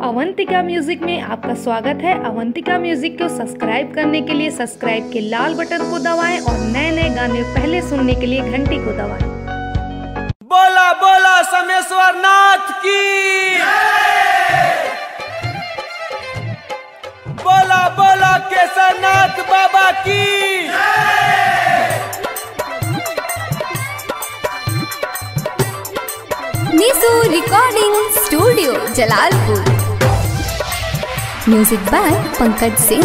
Avantika music में आपका स्वागत है। अवंतिका म्यूजिक को सब्सक्राइब करने के लिए सब्सक्राइब के लाल बटन को दबाएं और नए नए गाने पहले सुनने के लिए घंटी को दबाएं। बोला बोला समेश्वर नाथ की, बोला बोला केसरनाथ बाबा की। Nishu recording studio Jalalpur. Music by Pankaj Singh.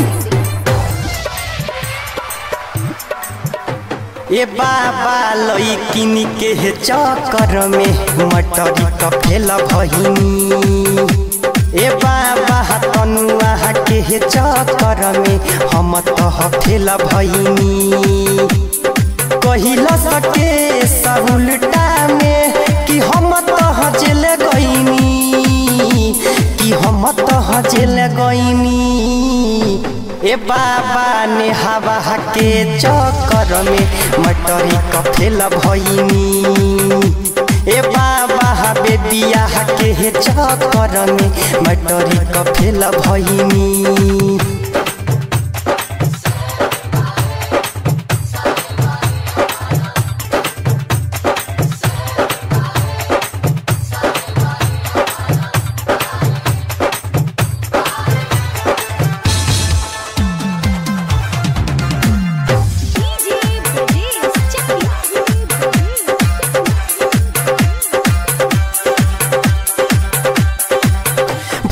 ए बाबा लइकिन के चक्कर में मटरी का फेल भइनी। ए बाबा तनुआ के चक्कर में हम तो फेल भइनी। कहिला सके उल्टा में कि हम तो जेल गइनी, कि हम तो जेल गइनी। ए बाबा ने हवा के चक्कर में मटरी का फेल भइनी। ए बाबा बेदिया के चक्कर में मटरी का फेल भइनी।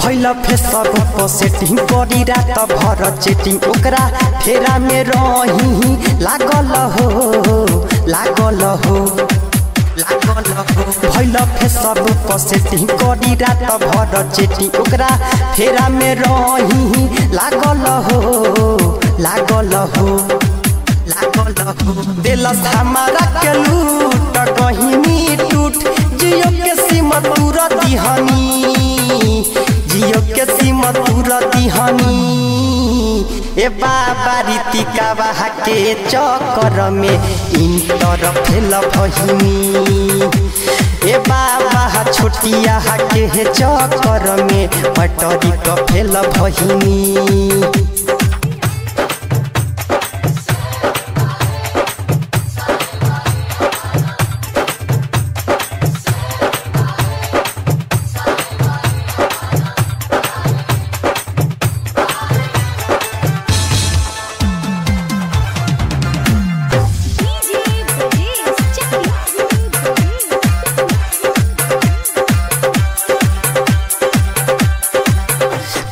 भैल फेसबुक पर सेटिंग करी रात भर चेटिंग, ओकरा फेरा में रही लागल हो लागल हो लागल हो। भैल फेसबुक पर सेटिंग करी रात भर चेटिंग, ओकरा फेरा में रही लागल हो लागल हो लागल हो। दिलस हमारा के लूट कहीं टूट, जियो के सिम तूरा दिहनी, जियो के सिम तूरा दिहनी। ए बाबा रीतिका बाहा के चक्कर में इंटर फेल भइनी। ए बाबा छोटिया के चक्कर में मटरी का फेल भइनी।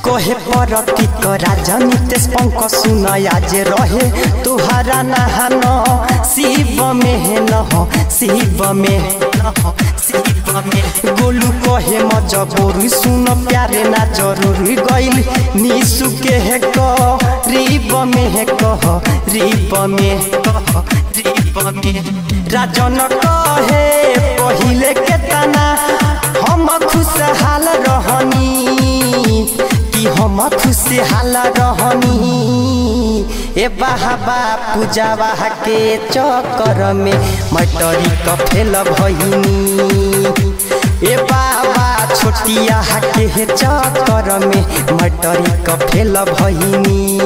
कहे परती का राजनीतिश पंक सुन आज रहे तुहरा नहान शिव में न हो, शिव में न हो, शिव में। गोलू कहे मजबूरी सुन प्यारे ना जरूरी गइल निशु के है करीब में है कह रीब में कह रीब में। राजन कहे पहिले के तना हम खुशहाल रहनी, कि हम खुशहाल रहनी। ए बाबा पूजावा के चक्कर में मटरी का फेल भइनी। ए बाबा छोटिया के चक्कर में मटरी का फेल भइनी।